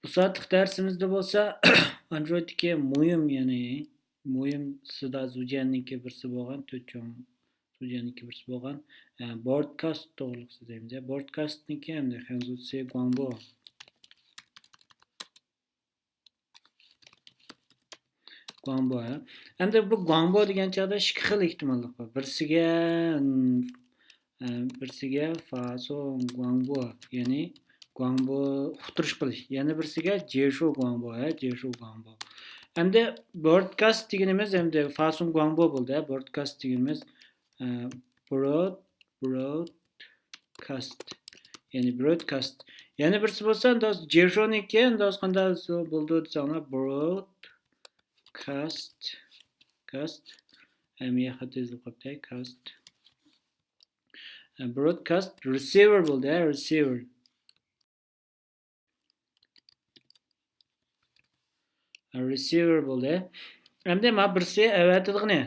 Bu saatlik dersimizde bo'lsa Android'dagi muhim muhim sida Zujan'niki birisi bo'lgan, to'rtchon Zujan'niki birisi bo'lgan broadcast to'g'risida deymiz. Broadcastniki hamda hanzutse Guangbo. Guangbo. Hamda bu Guangbo degan chog'da ikki xil ehtimollik bor. Birsiga fason Guangbo, ya'ni Guangbo uqtirish qilish. Yana birsiga Jeshu Guangbo, Jeshu Guangbo. Hamda broadcast deganimiz hamda fason Guangbo bo'ldi. Broadcast deganimiz broadcast. Ya'ni broadcast. Yana birisi bo'lsa, ndoz Jeshuniki, ndoz qanday bo'ldi desanglar broadcast. Hamya xatizib qopday cast. Broadcast receiver bo'ldi, receiver. Receiver bo'ldi. Hamda ma birsi avatidig'ini,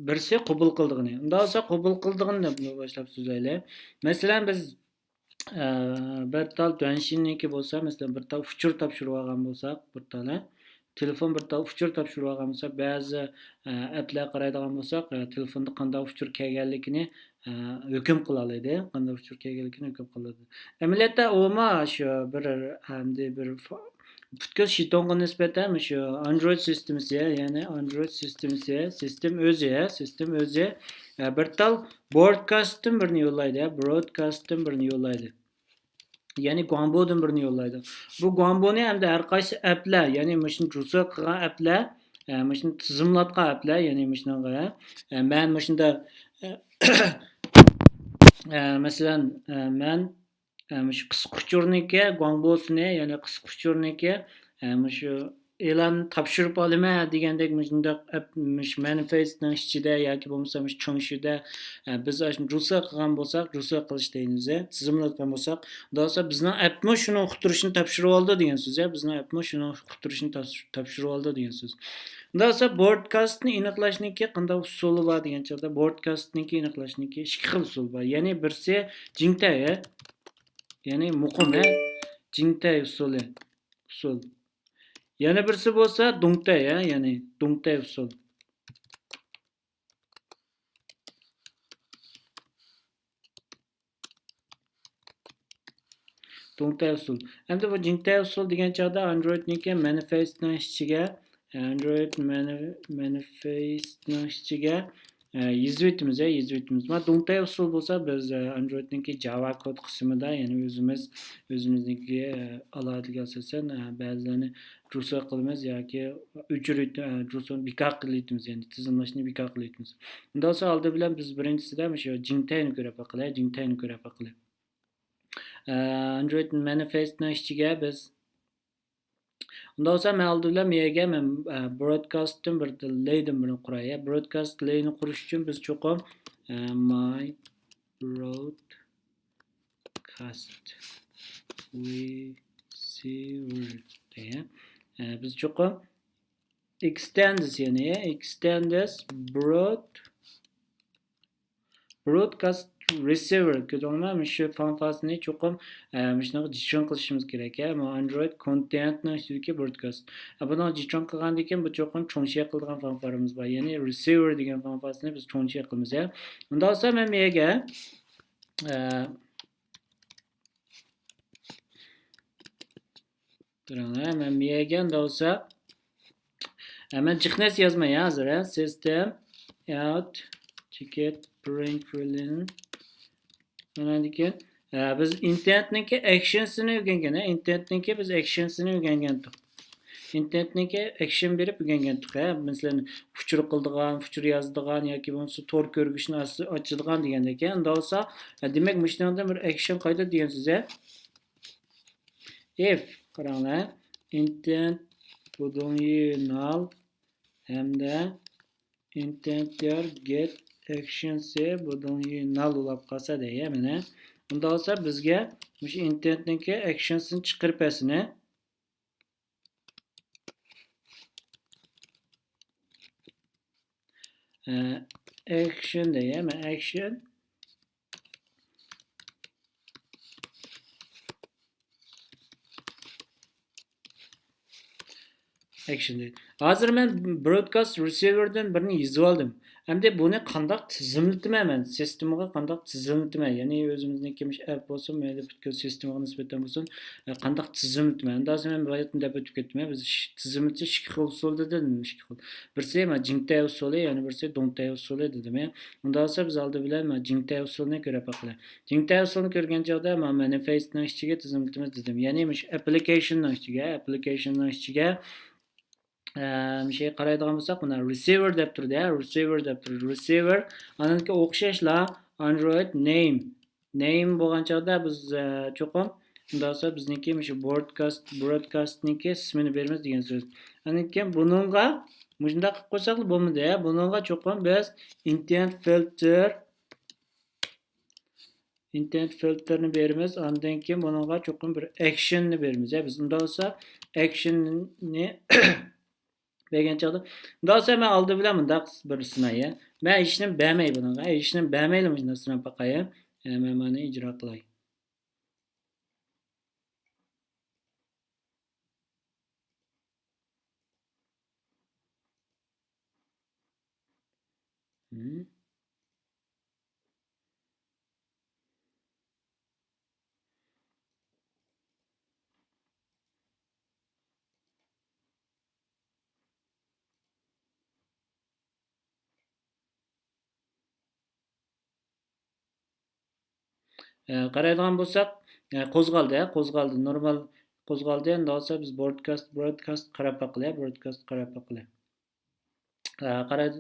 birsi qabul qildig'ini. Unda bo'lsa qabul qildig'ini boshlab so'zlaylik. Masalan, biz bir tal Duanshinniki bo'lsa, masalan, bir tal uchur topshirib olgan bo'lsak, bir tal telefon bir tal uchur topshirib olgan bo'lsak, ba'zi applar qaraydigan bo'lsak, telefonda qanday uchur kelganligini hukm qila oladi, qanday uchur kelganligini hukm qiladi. Amaliyotda o'ma shu bir hamda bir butkul shitonga nisbatan shu Android sistemisi, ya'ni Android sistemisi, sistem o'zi bir tal broadcast'dan birini yo'llaydi, ya'ni Guangbo'dan birini yo'llaydi. Bu Guangbo'ni hamda har qaysi applar, ya'ni mashni ruso qilgan applar, mashni tizimlatgan applar, ya'ni mashnaqa men mashunda masalan men shu qisqa uchurniki Guangbo'sini, ya'ni qisqa uchurniki shu e'lon topshirib olaman degandek shundoq manifestning ichida yoki bo'lmasa cho'ngshida biz ruso qilgan bo'lsak, ruso qilish deymiz, tizimlatgan bo'lsak, do'sa bizning appmi shuni uqtirishni topshirib oldi degan so'z, bizning appmi shuni uqtirishni topshirib oldi degan so'z. Do'sa broadcastni aniqlashniki qanday usuli bor degan chog'da broadcastniki aniqlashniki ikki xil usul bor. Ya'ni birsi jingtay, ya'ni muqim, jingtay usul. Yana birisi bo'lsa dongtay, ya'ni dongtay usul. Dongtay usul. Endi bu jingtay usul degan chog'da Androidniki manifestning ichiga yezib o'tamiz. Ma dongtay usul bo'lsa biz Androidniki Java kod qismida, ya'ni o'zimizniki alohida asosan ba'zilarni ruso qilamiz yoki o'chirib ruso bekor qilamiz, ya'ni tizimlashni bekor qilamiz. Unda bo'lsa oldi bilan biz birinchisida shu jingtayni ko'rib baqilaylik. Android manifestning ichiga biz unda bo'lsa men oldi bilan miyaga men broadcastdan bir laydan birini quray. Broadcast layni qurish uchun biz cho'qim my broadcast receiver deya biz cho'qim extends broadcast receiver ko'rganman shu funksiyasini cho'qim shuni jishon qilishimiz kerak. Bu Android contentni ichidagi broadcast. Buni jishon qilgandan keyin bu cho'qim cho'ngshak qilgan funksiyamiz bor. Ya'ni receiver degan funksiyasini biz cho'ngshak qilamiz. Unda bo'lsa men miyaga men miyaga unda bo'lsa men jiqnas yozmay hozir system out ticket println Bundan biz internetniki actionsini o'rgangandik. Internetniki action berib o'rgangandik. Masalan, fuchur qildigan, fuchur yozdigan yoki bo'lmasa tor ko'rgishni ochadigan degandek. Unda bo'lsa, demak, mishlarda bir action qayda degan so'z. If qaranglar, intent budunyi null hamda intentyor get actionsi budunyi null bo'lib qolsa deya mana. Unda bo'lsa bizga o'sha intentniki actionsini chiqirpasini action deya, action action deydi. Hozir men broadcast receiver'dan birini yozib oldim. Hamda buni qandoq tizimlataman men? Sistemaga qandoq tizimlataman? Ya'ni o'zimizniki app bo'lsin, mayli butkul sistemaga nisbatan bo'lsin, qandoq tizimlataman? Unda men bu yerda deb o'tib ketdim. Biz tizimlatish ikki xil usulda dedim, ikki xil. Birsi men Jingtay usuli, ya'ni birsi Dongtay usuli dedim. Unda esa biz oldi bilan men Jingtay usulini ko'rib baqilay. Jingtay usulini ko'rgan joyda men manifestning ichiga tizimlatamiz dedim. Ya'ni applicationning ichiga bir şey qaraydigan bo'lsak, mana receiver deb turdi, receiver ananki o'xshashla Android name bo'lgan chog'da biz cho'qim unda bo'lsa bizniki shu broadcastniki ismini beramiz degan so'z. Ananki buningga shunday qilib qo'ysak bo'lmaydi. Buningga cho'qim biz intent filterni beramiz. Ondan keyin buningga cho'qim bir actionni beramiz. Biz unda bo'lsa actionni bergan chog'da dosa men oldi bilan bundaq bir sinay. Men ishni bermay bunga. Ishni bermaylim shunday sinab baqay. Men mana ijro qilay. Qaraydigan bo'lsak, qo'zg'aldi. Normal qo'zg'aldi. Endi olsa biz broadcast qarab baqilay, qaraydi.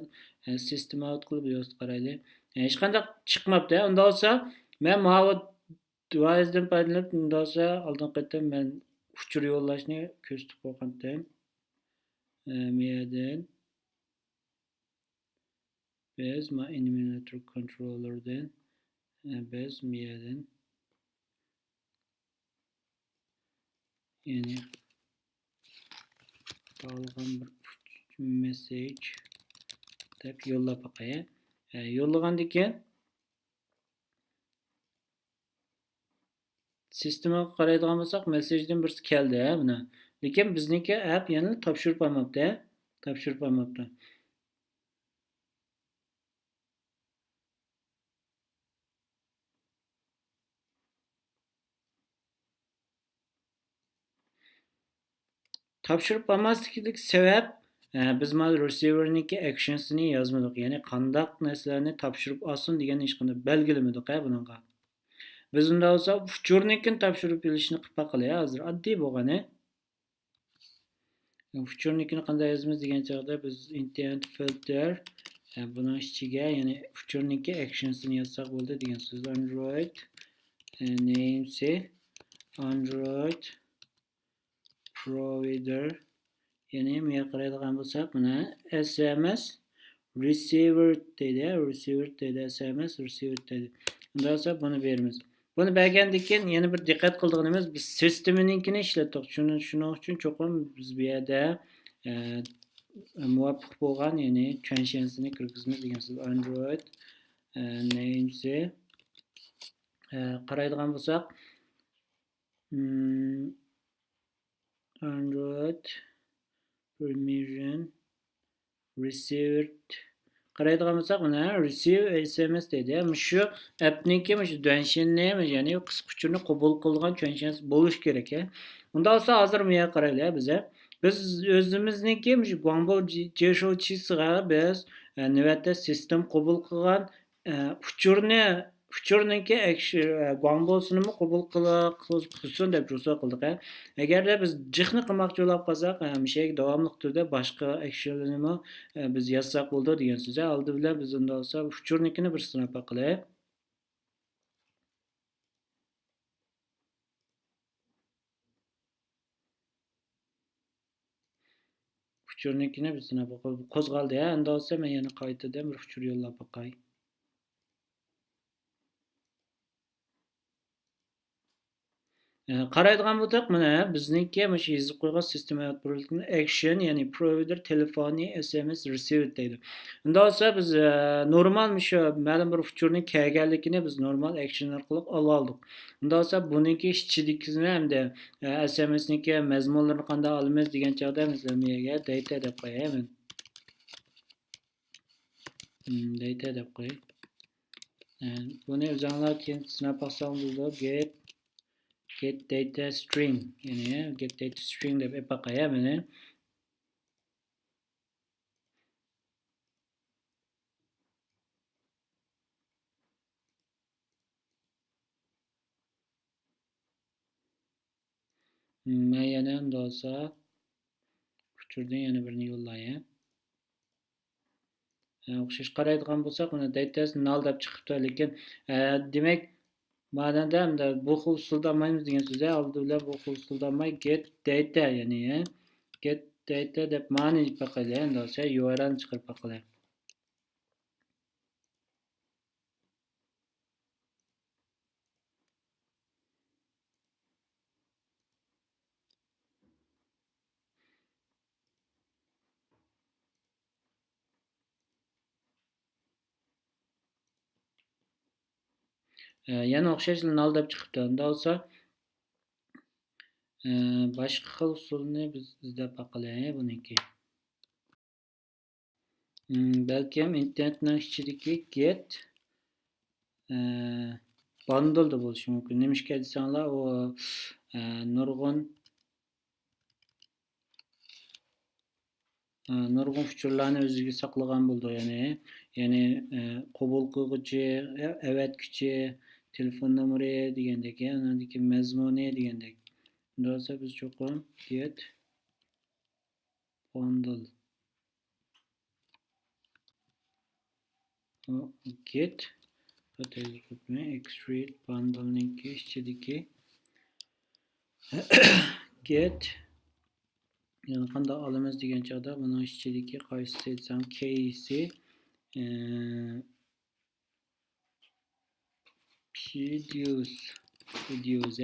Sistema out qilib yo'q qaraylik. Hech qanday chiqmabdi. Unda olsa men mana device'dan foydalanib, unda olsa oldin qaytam men uchur yo'llashni ko'rsatib qo'ygandim. Meyadan biz ma emulator controllerdan biz meyadan yani qolgan bir message deb yo'llab baqay. Yo'llagandan keyin sistemaga qaraydigan bo'lsak, messajdan birisi keldi, buni. Lekin bizniki app yana topshirib olmabdi. Topshirib olmasliklik sabab biz mana receiver'niki actions'ini yozmadik. Ya'ni qandaq narsalarni topshirib olsin degan hech qanday belgilamadik buningga. Biz unda olsa future'nikini topshirib berishni qilib baqilay. Hozir oddiy bo'lgani. Future'nikini qanday yozamiz degan chog'da biz intent filter buning ichiga ya'ni future'niki actions'ini yozsak bo'ldi degan so'z. Android namesi Android provider ya'ni menga qaraydigan bo'lsak, mana SMS receiver deydi, SMS receiver deydi. Unda esa buni beramiz. Buni bergandan keyin yana bir diqqat qilganimiz biz sistemininkini ishlatdik. Shuning uchun cho'qim biz bu yerda muvofiq bo'lgan, ya'ni conscience'ni kirgizamiz degan so'z. Android namesi qaraydigan bo'lsak, Android permission received qaraydigan bo'lsak, mana receive SMS deydi. Shu appniki shu donshinni, ya'ni qisqa uchurni qabul qilgan conscience bo'lish kerak. Unda olsa hozir menga qaraylik biza. Biz o'zimizniki shu Guangbo JSON-chisiga biz navbatda sistem qabul qilgan uchurniki Guangbosini qabul qilsin deb ruxsat qildik. Agarda biz jixni qilmoqchi bo'lib qolsak, şey davomli turda boshqa actionlarni biz yozsak bo'ldi degan so'z. Oldi bilan biz unda olsa uchurnikini bir sinab baqilay. Uchurnikini bir sinab qo'zg'aldi. Endi olsa men yana qaytadan bir uchur yo'llab baqay. Qaraydigan bo'lsak, mana bizniki mana shu yozib qo'ygan sistem output'ni action, ya'ni provider telefoni SMS receive deydi. Unda olsa biz normal shu ma'lum bir uchurni kelganligini biz normal action orqali oldik. Unda olsa buniki ichidikini hamda SMS'niki mazmunlarini qanday olamiz degan chog'da mesela mega data deb qo'yaman. Data deb qo'y. Buni o'zinglar keyin sinab olsangiz bo'ladi. Get data string, yani get data string deb qo'ya meni. Men yana unda olsa uchurdan yana birini yo'llayman. O'xshash qaraydigan bo'lsak, mana datasi null deb chiqibdi, lekin demak ma'noda hamda bu xil usulda olmaymiz degan so'z. Oldinlar bu xil usulda olmay get data, ya'ni get data deb ma'ni paqalar, endi olsa URL chiqarib paqalar. Yana o'xshash null deb chiqibdi. Unda olsa boshqa xil usulni biz izlab paqalaylik buniki. Belki ham internetning ichidagi get bundle da bo'lishi mumkin. Nimishga desanglar, u nurg'un fikrlarni o'ziga saqlagan bo'ldi, ya'ni qabul qiluvchi, avatguchi, telefon nomeri degandek, uniki mazmuni degandek. Unda bo'lsa biz cho'qim get bundle get extract bundle ninki ichidagi get yani qanday olamiz degan chog'da buni ichidagi qaysi desam case videos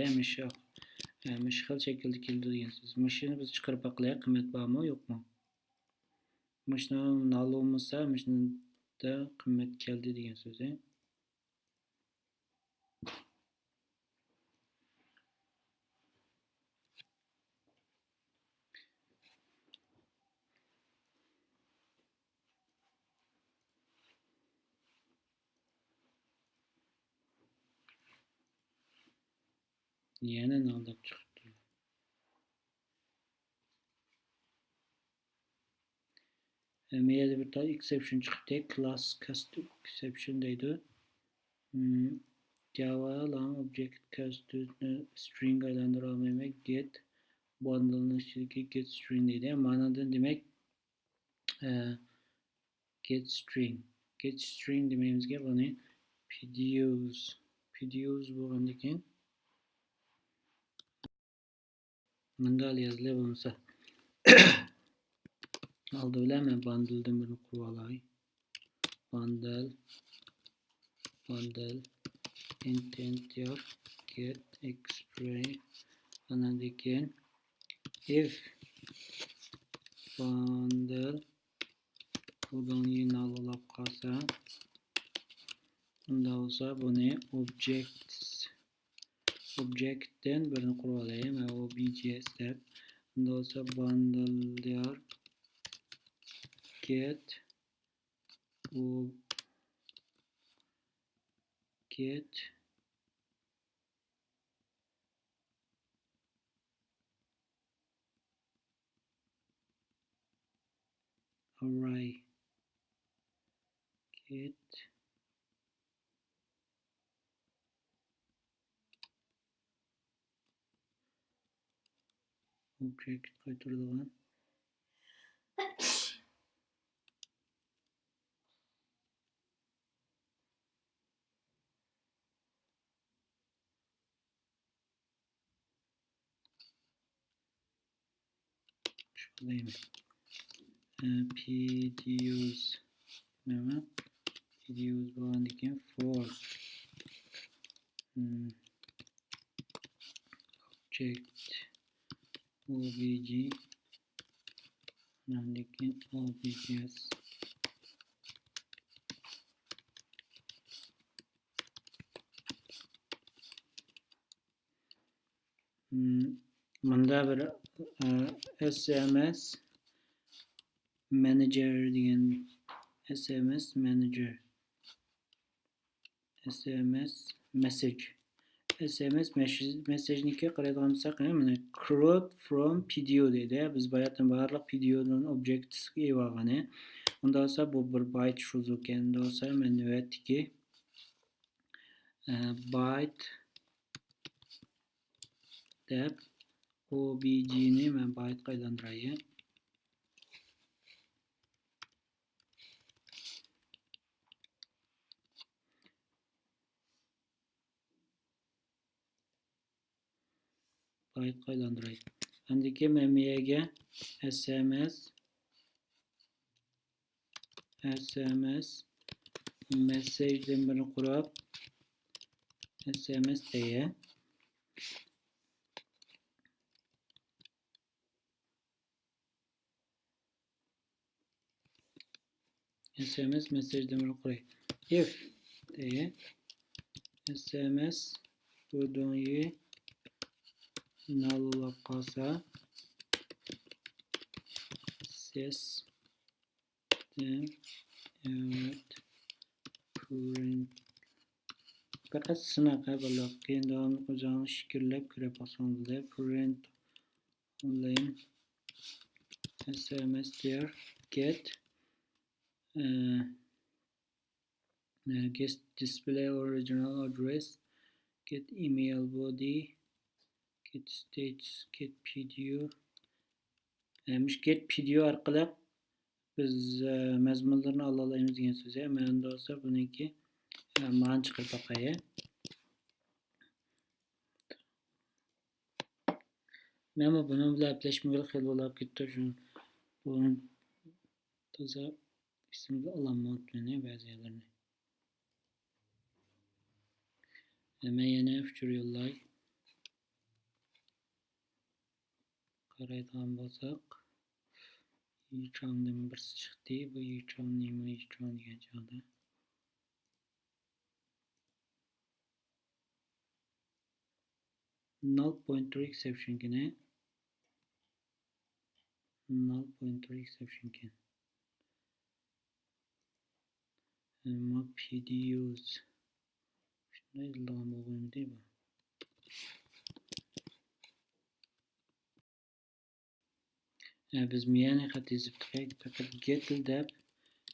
mishxil shaklda keldi degan so'z. Mishini biz chiqarib baqilay, qiymat bormi yo'qmi? Mishni null bo'lmasa, mishnida qiymat keldi degan so'z. Yana null deb chiqibdi. Meyada bir tane exception chiqdi, class custom exception deydi. Java lang object custom string aylantira olmayman, get bundle'ni ichidagi get string deydi. Ma'nodan demak get string demayimizga buni pdus bo'lgandan keyin bunday yozilib bo'lsa oldi bilan men bundle'dan birini qurib olay. Bundle integer get extract andan keyin if bundle budan nullab qolsa unda bo'lsa buni objectdan birini qurib olayman, obj deb. Unda bo'lsa bundle get array get object qaytaradigan deymiz. pdus nima? Pdus bo'lgandan keyin for object obj nandikin objs bunda bir SMS manager degan SMS manager SMS message SMS message'niki qaraydigan bo'lsak, mana create from PDO deydi. Biz bayatdan barliq PDO'dan object'ga ega bo'lgan. Unda bo'lsa bu bir byte so'z ekan. Unda bo'lsa men navbatdagi byte deb obj ni men byte ga aylantiray. Byte ga aylantiray. Andiki men miyaga SMS message den birini qurib SMS deyə SMS message den birini quray. If deyə SMS budunyi null qalsa system evet print faqat sinaqa bo'lib keyin davomli o'zini shikirlab ko'ra bosonda print online SMS there get display original address get email body get states get PDO get PDO orqali biz mazmunlarni ola olamiz degan so'z. Menda bo'lsa buniki man chiqib boqay. Men buni bilan aplashmaga xil bo'lib ketdi. Buni toza ismini olaman meni ba'zi yerlarni. Men yana future yo'llay qaraydigan bo'lsak Yichandan birisi chiqdi. Bu Yichan nima Yichan degan joyda. Null pointer exception gene. Null pointer exception gene. Ama PDUs. Şuna ilgili olduğum değil mi? Biz miyani xatizib tıqayıq. Faqat get deb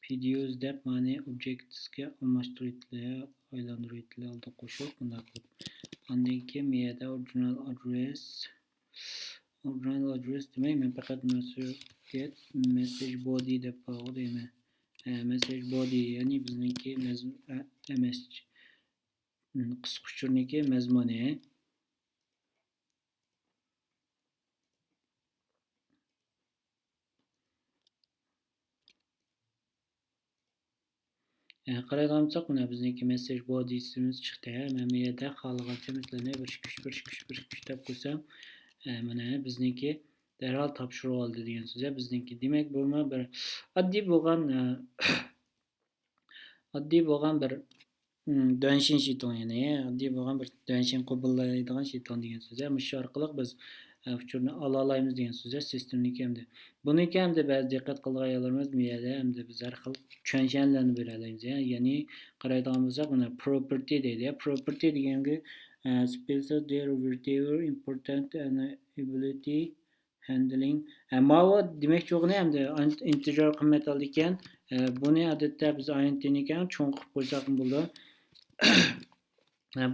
PDUs deb mani objectsga almashtirib aylantirib oldi qo'shib bunda qilib. Ondan keyin miyada original address demayman, faqat get message body deb qo'ydim. Message body ya'ni bizniki MS qisqa uchurniki mazmuni. Qaraydigan bo'lsak, mana bizniki message body'simiz chiqdi. Men bu yerda xohlagancha masalan 1 deb qo'ysam, mana bizniki darhol topshirib oldi degan so'z. Bizniki demak bu bir oddiy bo'lgan bir dönshin shiton, ya'ni oddiy bo'lgan bir dönshin qabullaydigan shiton degan so'z. Shu orqali biz uchurni ola olamiz degan so'z. Sistemniki hamda buniki hamda ba'zi diqqat qilganlarimiz miyada hamda biz har xil tushunchalarni beramiz. Ya'ni qaraydigan bo'lsak, buni property deydi. Property deganga special derivative important and ability handling. Ma'vo demak yo'qni hamda integer qimmat oldi ekan. Buni odatda biz intni ham cho'ng qilib qo'ysak bo'ladi.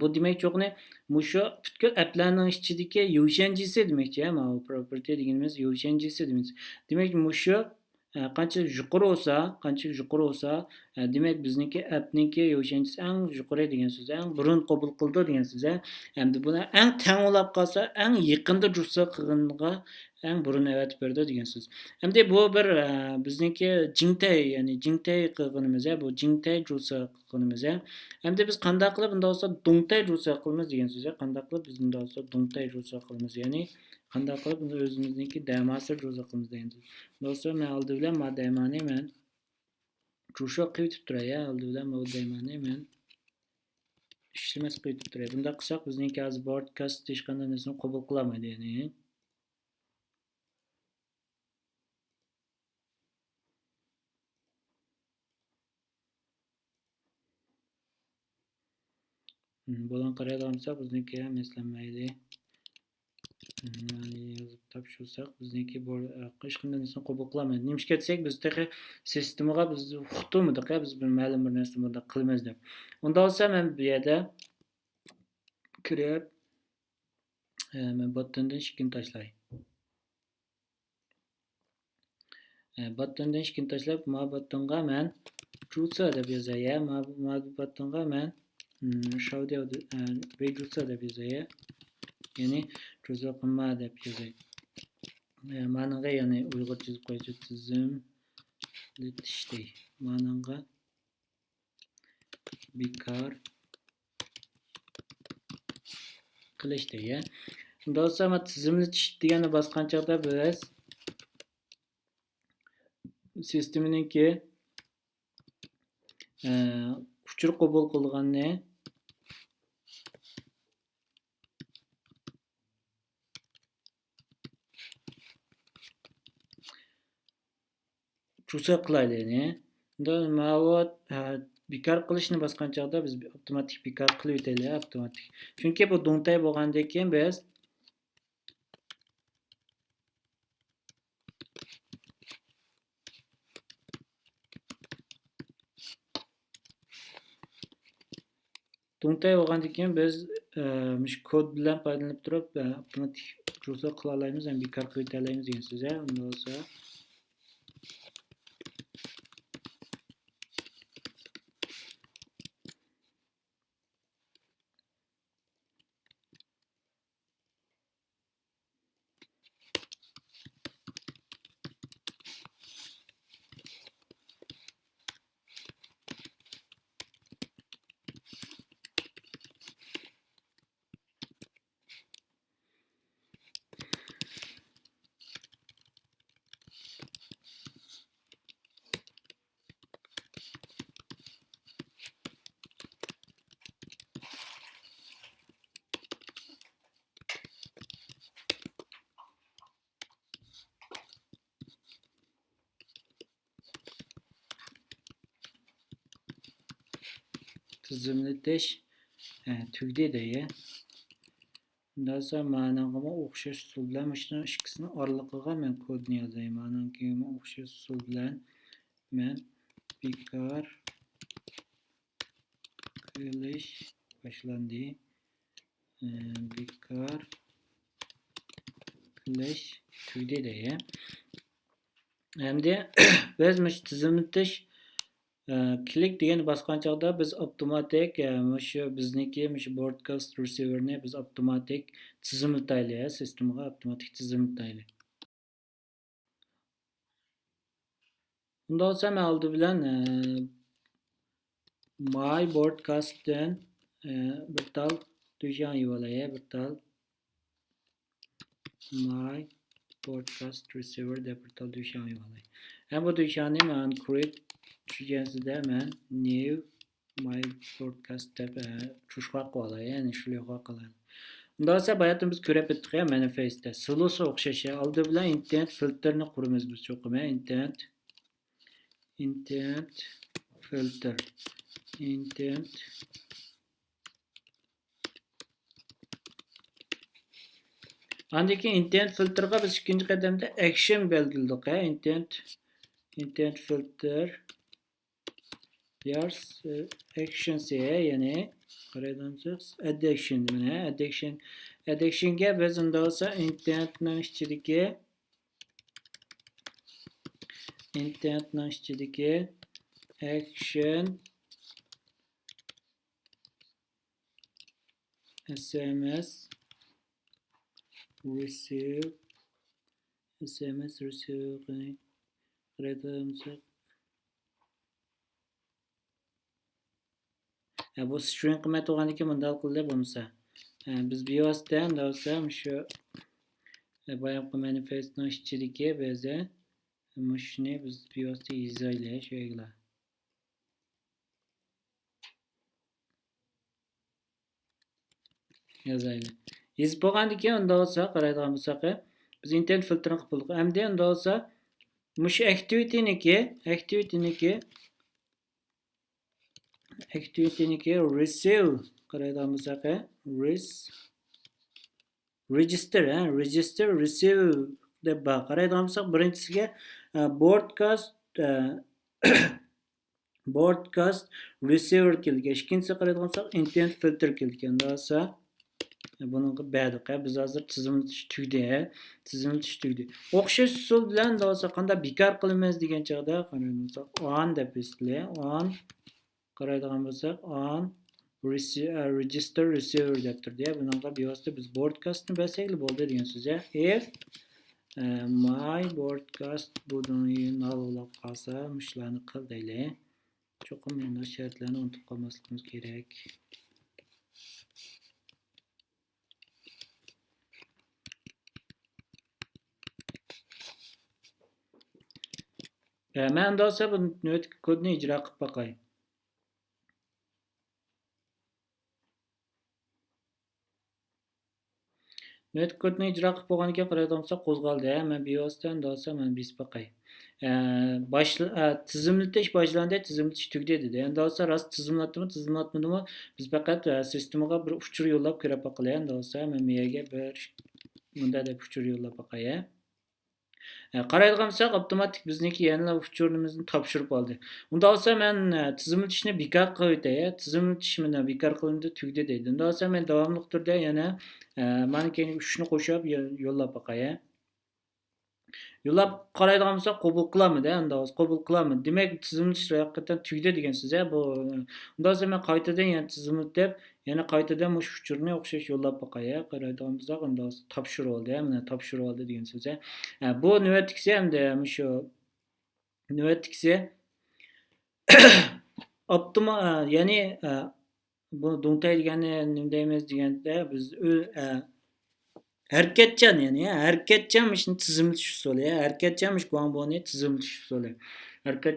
Bu demak yo'qni mushu butkul applarning ichidagi yoshanchisi demakchi, ma'vo property deganimiz yoshanchisi demak. Demak mushu qancha yuqori bo'lsa, Demak, bizniki appniki yo'shanchisi eng yuqori degan so'z, eng burun qabul qildi degan so'z. Endi buni eng tanglab qolsa, eng yaqinda jursa qilganga eng burun avatib berdi degan so'z. Endi bu bir bizniki jingtay, ya'ni jingtay qilganimiz, bu jingtay jursa qilganimiz. Endi biz qanday qilib bunda bo'lsa dongtay jursa qilamiz degan so'z. Qanday qilib biz bunda bo'lsa dongtay jursa qilamiz, ya'ni qanday qilib o'zimizniki damasir jursa qilamiz degan so'z. Do'stlar, men oldi bilan ma daymani men Juşa qıyıtib turay, oldi bilan bu daymani men ishlamas qıyıtib turay. Bunda qilsak bizniki hozir broadcast hech qanday narsani qabul qilmaydi, ya'ni. Buradan qaraydigan bo'lsak bizniki ham eslanmaydi. Yani yozib topshirsak bizniki hech qanday narsani qabul qilmaydi. Nimishga desak biz tehi sistemaga biz uqtirmadik, biz bir ma'lum bir narsani bunda qilamiz deb. Unda bo'lsa men bu yerda kirib men buttondan shikini tashlay. Buttondan shikini tashlab, ma buttonga men jutsa deb yozay. Ma buttonga men show deb jutsa deb yozay. Ya'ni jutsa qilma deb yozay. Ma'noga ya'ni Uyg'ur chizib qo'yish tizim litishday. Ma'noga bekor qilishday, ya. Unda bo'lsa men tizimlatish deganni bosgan chog'da biz sisteminiki uchur qabul qilganni Jursa qilaylik, ya'ni. Unda ma'lumot bekor qilishni bosgan chog'da biz avtomatik bekor qilib o'taylik, avtomatik. Chunki bu dongtay bo'lgandan keyin biz dongtay bo'lgandan keyin biz mush kod bilan foydalanib turib avtomatik jursa qila olamiz, ham bekor qilib o'taylik degan so'z. Unda bo'lsa tizimlatish tugdi deya. Undan so'ng ma'noga o'xshash usul bilan mana ikkisini oraliqiga men kodni yozay. Ma'noga o'xshash usul bilan men bekor qilish boshlandi. Bekor qilish tugdi deya. Endi biz mana tizimlatish klik degan bosgan chog'da biz avtomatik shu bizniki broadcast receiverni biz avtomatik tizimlataylik, sistemaga avtomatik tizimlataylik. Unda bo'lsa men oldi bilan my broadcastdan bir tal tushun yo'lay, bir tal my broadcast receiver deb bir tal tushun yo'lay. Ham bu tushunni men create tushunchasida men new my broadcast deb tushuncha qo'yay, ya'ni shunday qiladi. Unda bo'lsa bayatdan biz ko'rib o'tdik manifestda. Silosi o'xshashi oldi bilan intent filtrni quramiz biz cho'qim, intent filter andaki intent filterga biz ikkinchi qadamda action belgiladik, intent filter yars action ya'ni qaraydigansiz addictionga biz unda bo'lsa intentning ichidagi action SMS receive SMS receive bu string qimmat bo'lgandan keyin bunday qildi bo'lmasa. Biz BIOSdan do'stam shu boyagi manifestning ichidagi bizni shuni biz BIOSda yozaylik shu yerga. Yazaylik. Yozib bo'lgandan keyin unda bo'lsa qaraydigan bo'lsak, biz intent filtrini qilib bo'ldik. Endi unda bo'lsa mush activity-niki receive qaraydigan bo'lsak, register receive deb qaraydigan bo'lsak, birinchisiga broadcast receiver kelgan. Ikkinchisi qaraydigan bo'lsak intent filter kelgan. Bo'lsa buning badiq biz hozir tizimlatish tugdi. O'xshash usul bilan bo'lsa qanday bekor qilamiz degan chog'da qaraydigan bo'lsak, on deb islaymiz. On qaraydigan bo'lsak, on register receiver deb turdi. Bunga BIOSda biz broadcastni basaylik bo'ldi degan so'z. If my broadcast buni nolib qolsa, mushlarni qil deylik. Cho'qim endi shartlarni unutib qolmasligimiz kerak. Men do'stlar bu nöt kodni ijro qilib boqay. Nöt kodni ijro qilib bo'lgandan keyin qaraydigan bo'lsak qo'zg'aldi. Men BIOSdan do'stlar men bisib boqay. Tizimlatish boshlandi, tizimlatish tugdi dedi. Endi do'stlar rost tizimlatmadimi? Biz faqat sistemaga bir uchur yo'llab ko'rib boqaylik. Endi do'stlar men miyaga bir bunda deb uchur yo'llab boqay. Qaraydigan bo'lsak, avtomatik bizniki yangilar uchurimizni topshirib oldi. Unda olsa men tizimlatishni bekor qo'yday. Tizimlatish meni bekor qilindi tugdi deydi. Unda olsa men davomli turda yana mana keyin 3 ni qo'shib yo'llab boqay. Yo'llab qaraydigan bo'lsak, qabul qilamidi? Unda hozir qabul qilamidi. Demak, tizimlatish haqiqatan tugdi degan so'z. Bu unda hozir men qaytadan yana tizimlatib, yana qaytadan mush uchurni o'xshash yo'llab boqay. Qaraydigan bo'lsak, unda topshirib oldi. Mana topshirib oldi degan so'z. Bu navbatgisi hamda shu navbatgisi optima ya'ni bu do'ntay degani nima deymiz deganda biz harakatchan ya'ni harakatchan ishni tizimlatish usuli, harakatchan ish guamboni tizimlatish usuli. Harakat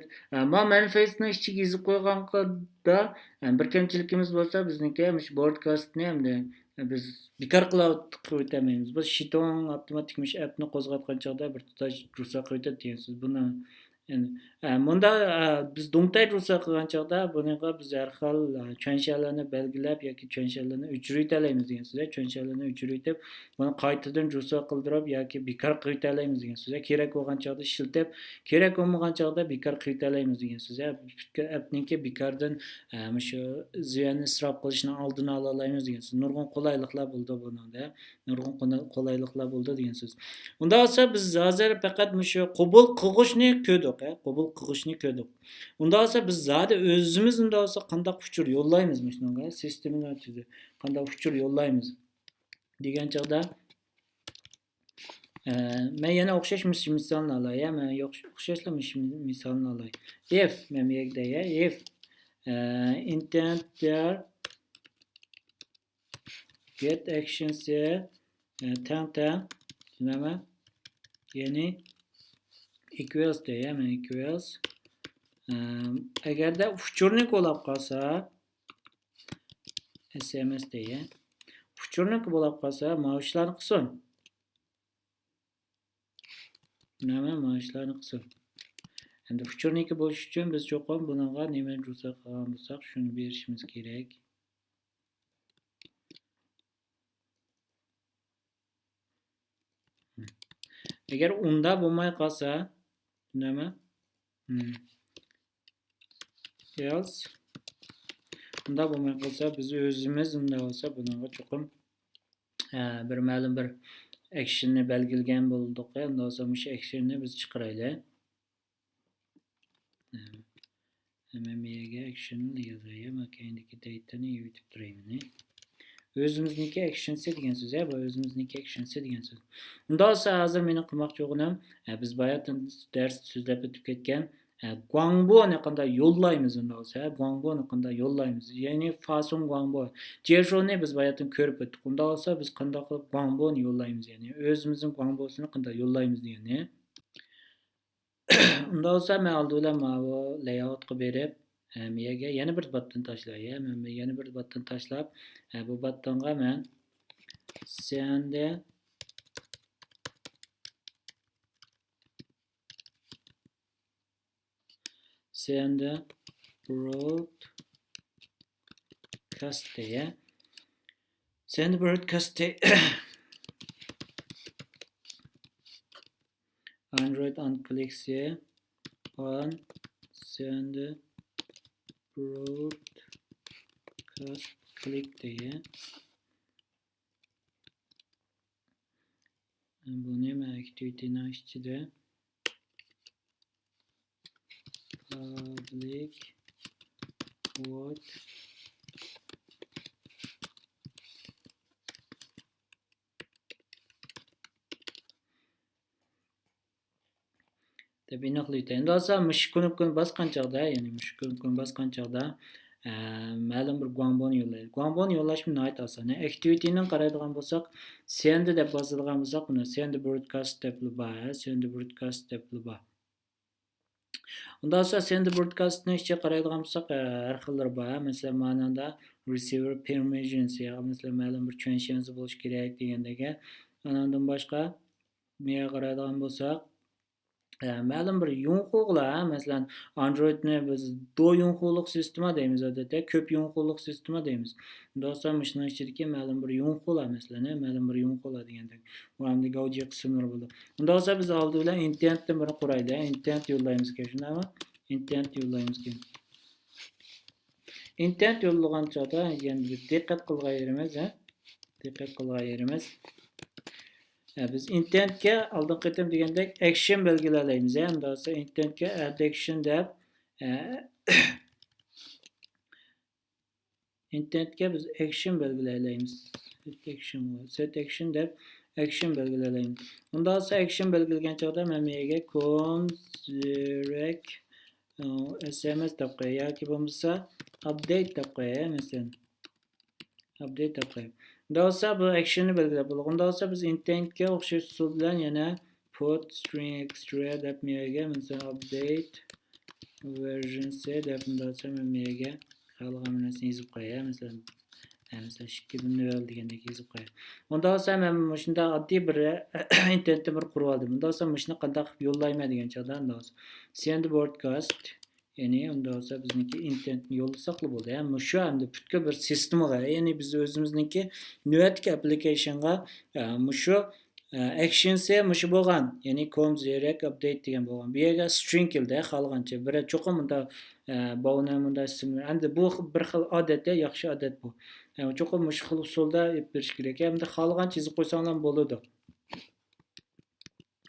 manifestni ichiga yozib qo'yganida bir kamchiligimiz bo'lsa bizniki mush broadcastni hamda biz bekor qilib qo'ymaymiz. Biz shiton avtomatik mush appni qo'zg'atgan chog'da bir tutash ruxsat qo'yadi deysiz. Buni bunda biz do'ntay ruxsat qilgan chog'da bunaqa biz har xil tushunchalarni belgilab yoki tushunchalarni o'chirib degan so'z. Tushunchalarni o'chirib buni qaytadan ruxsat qildirib yoki bekor qilib degan so'z. Kerak bo'lgan chog'da ishlatib, kerak bo'lmagan chog'da bekor qilib degan so'z. Appniki bekordan shu ziyon isrof qilishni oldini ola olamiz degan so'z. Nurg'un qulayliklar bo'ldi bunda. Nurg'un qulayliklar bo'ldi degan so'z. Unda esa biz hozir faqat shu qabul qilishni ko'rdik. Qabul qilishni ko'rdik. Unda esa biz zodi o'zimiz unda esa qanday uchur yo'llaymiz shunga sistemni ochdi. Qanday uchur yo'llaymiz degan chog'da men yana o'xshash misolni olay. Men o'xshashlar misolni olay. If men yerda if intent there get actions there tang nima ya'ni equals deyman equals agarda uchurni qo'llab qolsa SMS deya uchurni qo'llab qolsa mavjlarni qilsin. Nima mavjlarni qilsin. Endi uchurniki bo'lish uchun biz cho'qim bunaqa nima ruxsat qilgan bo'lsak, shuni berishimiz kerak. Agar unda bo'lmay qolsa, nima? Else unda bo'lmay qolsa, biz o'zimiz unda olsa bunaqa cho'qim bir ma'lum bir actionni belgilagan bo'ldik. Unda olsa o'sha actionni biz chiqaraylik. MME'ge action'ını yazayım. Makindeki data'nı yürütüp durayım. Özümüzniki action'si degan so'z, bu özümüzniki action'si degan so'z. Unda olsa hozir meni qilmoqchi bo'lganim, biz bayatdan dars so'zlab o'tib ketgan Guangbo'ni qanday yo'llaymiz unda olsa, Guangbo'ni qanday yo'llaymiz. Ya'ni fason Guangbo. Jeshoni biz bayatdan ko'rib o'tdik. Unda olsa biz qanday qilib Guangbo'ni yo'llaymiz, ya'ni o'zimizning Guangbo'sini qanday yo'llaymiz degani. Unda olsa men oldi bilan mana bu layout qilib berib, miyaga yana bir button tashlay, men yana bir button tashlab, bu buttonga men send broadcast diye send broadcast Android unclicks on send broadcast click diye bunu activity'nin içinde public vote deb aniqlaydi. Endi olsa mush knopkani bosgan chog'da, ya'ni mush knopkani bosgan chog'da ma'lum bir Guangbo'ni yo'llaydi. Guangbo'ni yo'llash nihoyat oson. Activity'ni qaraydigan bo'lsak, send deb yozilgan bo'lsa, buni send broadcast deb bor, send broadcast deb bor. Unda olsa send broadcast'ni ichiga qaraydigan bo'lsak, har xillari bor. Masalan, ma'noda receiver permissions, masalan, ma'lum bir tushunchasi bo'lish kerak degandagi. Undan boshqa menga qaraydigan bo'lsak, ma'lum bir yunqo'qlar, masalan, Androidni biz do yunqo'liq sistema deymiz odatda, ko'p yunqo'liq sistema deymiz. Unda olsa shunday ichidagi ma'lum bir yunqo'lar, masalan, ma'lum bir yunqo'lar degandek. Bu hamda gauji qismlar bo'ladi. Unda olsa biz oldi bilan intentni bir quraylik. Intent yo'llaymiz kerak, shundaymi? Intent yo'llaymiz kerak. Intent yo'llagan chog'da endi diqqat qilgan yerimiz, biz intentga oldin qatim degandek action belgilaymiz. Endi olsa intentga add action deb intentga biz action belgilaymiz. Set action deb action belgilaymiz. Unda olsa action belgilagan chog'da men menga const direct sms deb qo'yay yoki bo'lmasa update deb qo'yay, masalan. Update deb qo'yay. Unda olsa bu action'ni belgilab bo'ladi. Unda olsa biz intentga o'xshash usul bilan yana put string extra deb menga masalan update version c deb unda olsa men menga qolgan narsani yozib qo'yay, masalan. Masalan, 2000 degandek yozib qo'yay. Unda olsa men shunda oddiy bir intentni bir qurib oldim. Unda olsa shuni qanday qilib yo'llayman degan chog'da unda olsa send broadcast, ya'ni unda olsa bizniki intentni yo'llasak bo'ladi. Ya'ni shu hamda butkul bir sistemaga, ya'ni biz o'zimizniki navbatdagi applicationga shu action'si shu bo'lgan, ya'ni const direct update degan bo'lgan. Bu yerga string keldi, qolgancha bir cho'qim unda bunda ismlar. Endi bu bir xil odat, yaxshi odat bu. Yani cho'qim shu xil usulda yeb berish kerak. Endi qolgancha yozib qo'ysanglar bo'ladi.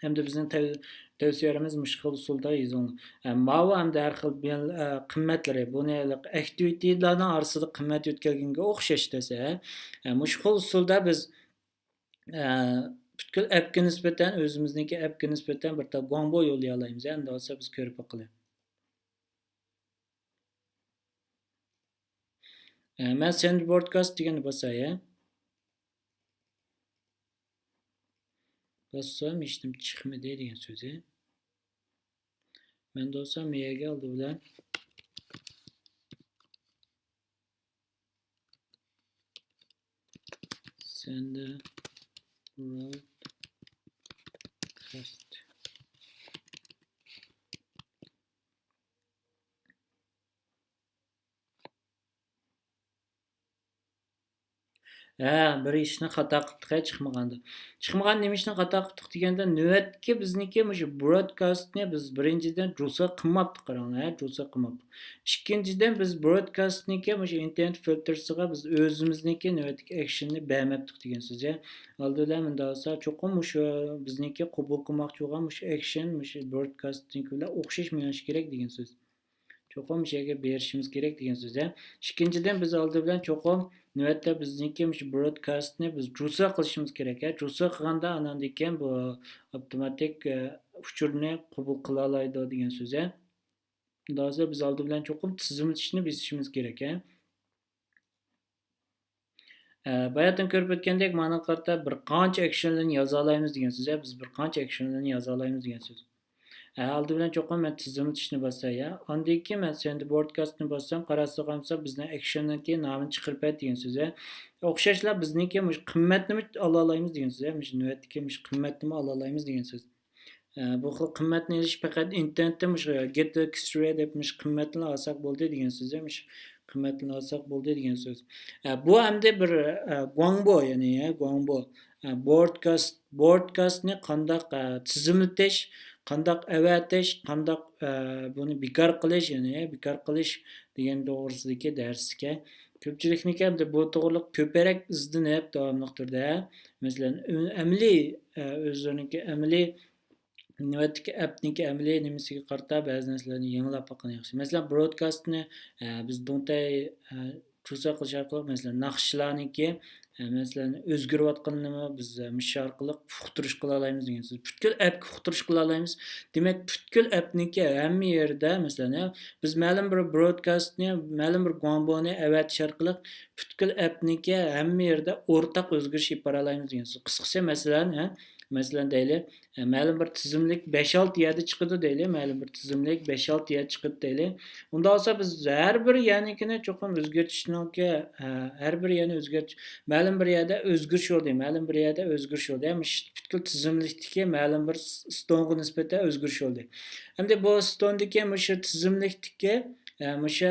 Hamda bizning tavsiyalarimiz shu xil usulda yozilgan. Ma'lum hamda har xil qimmatlari, buni activity'larning orasida qimmat o'tkazganga o'xshash desa, shu xil usulda biz butkul appga nisbatan o'zimizniki appga nisbatan bir ta Guangbo yo'llay olamiz. Endi olsa biz ko'rib oqilamiz. Men send broadcast deganni bosay. Bassam ishtim chiqmadi degan so'zi. Men do'stam miyaga oldi bilan send broadcast bir ishni xato qildik, chiqmagandi. Chiqmagan nima ishni xato qildik deganda, navbatga bizniki shu broadcastni biz birinchidan ruxsa qilmabdik, qaranglar, ruxsa qilmabdik. Ikkinchidan biz broadcastniki shu intent filtrsiga biz o'zimizniki navbatdagi actionni bermabdik degan so'z. Aldilar menda olsa cho'qim shu bizniki qabul qilmoqchi bo'lgan shu action, shu broadcastniki bilan o'xshash bo'lishi kerak degan so'z. cho'qim şeyga berishimiz kerak degan so'z. Ikkinchidan biz oldi bilan cho'qim navbatda bizniki broadcastni biz rusa qilishimiz kerak. Rusa qilganda anandan keyin bu avtomatik uchurni qabul qila oladi degan so'z. Unda biz oldi bilan cho'qim tizimlashni bilishimiz kerak. Bayatdan ko'rib o'tgandek ma'no qarta bir qancha actionlarni yoza olamiz degan so'z. Biz bir qancha actionlarni yoza olamiz degan so'z. Oldi bilan cho'qim men tizimlashni bossam, ondan keyin men endi broadcastni bossam, qarasa qolsa bizni actiondan keyin nomini chiqarib beradi degan so'z. O'xshashlar bizniki qimmatni ola olamiz degan so'z. Navbatdagi qimmatni ola olamiz degan so'z. Bu xil qimmatni olish faqat internetda get extra deb qimmatni olsak bo'ldi degan so'z. Qimmatni olsak bo'ldi degan so'z. Bu hamda bir guangbo ya'ni guangbo broadcastni qandoq tizimlatish, qandoq avatish, qandoq buni bekor qilish, ya'ni bekor qilish degan to'g'risidagi darsga ko'pchilikniki hamda bu to'g'riliq ko'parak izlanib davomli turda, masalan, amaliy o'zlariniki amaliy navbatdagi appniki amaliy nimasiga qarata ba'zi narsalarni yanglab boqqan yaxshi. Masalan, broadcastni biz do'ntay chusa qilish orqali masalan naqshlarniki masalan o'zgarayotganini biz mish orqali uqtirish qila olamiz degan so'z. Butkul appga uqtirish qila olamiz. Demak, butkul appniki hamma yerda masalan biz ma'lum bir broadcastni, ma'lum bir gomboni avatish orqali butkul appniki hamma yerda o'rtaq o'zgarish yapara olamiz degan so'z. Qisqasi masalan deylik, ma'lum bir tizimlik 5-6 yerda chiqadi deylik, ma'lum bir tizimlik 5-6 yerda chiqadi deylik. Unda olsa biz har bir yanikini cho'qim o'zgartirishnoki, har bir yana o'zgartirish, ma'lum bir yerda o'zgarish bo'ldi, ma'lum bir yerda o'zgarish bo'ldi. Ham butkul tizimlikdagi ma'lum bir stonga nisbatan o'zgarish bo'ldi. Hamda bu stondagi shu tizimlikdagi o'sha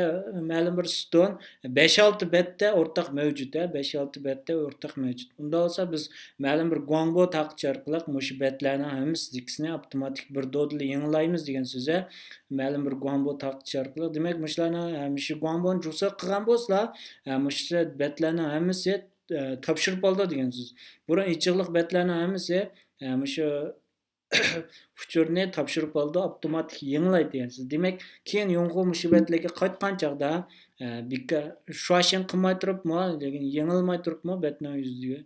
ma'lum bir ston 5-6 betda o'rtaq mavjud, 5-6 betda o'rtaq mavjud. Unda olsa biz ma'lum bir guangbo taqish orqali shu betlarning hammasiga avtomatik bir dodli yanglaymiz degan so'z. Ma'lum bir guangbo taqish orqali, demak, mushlarni shu guangboni ruxsat qilgan bo'lsa, shu betlarning hammasi topshirib oldi degan so'z. Burun ichiqliq betlarning hammasi shu uchurni topshirib oldi, avtomatik yanglaydi degan so'z. Demak, keyin yo'nqu musibbatlarga qaytgan chaqda shoshing qilmay turibmi, lekin yengilmay turibmi betning yuziga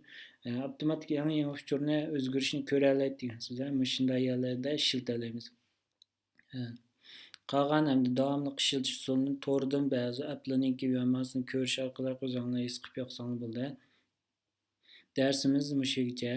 avtomatik yangi uchurni o'zgarishini ko'ra oladi degan so'z. Shunday yerlarda ishlatalaymiz. Qolgan hamda davomli ishiltish usulini to'g'ridan ba'zi applarninki yo'nmasini ko'rish orqali o'zinglar his qilib yoqsang bo'ldi. Darsimiz mushigacha.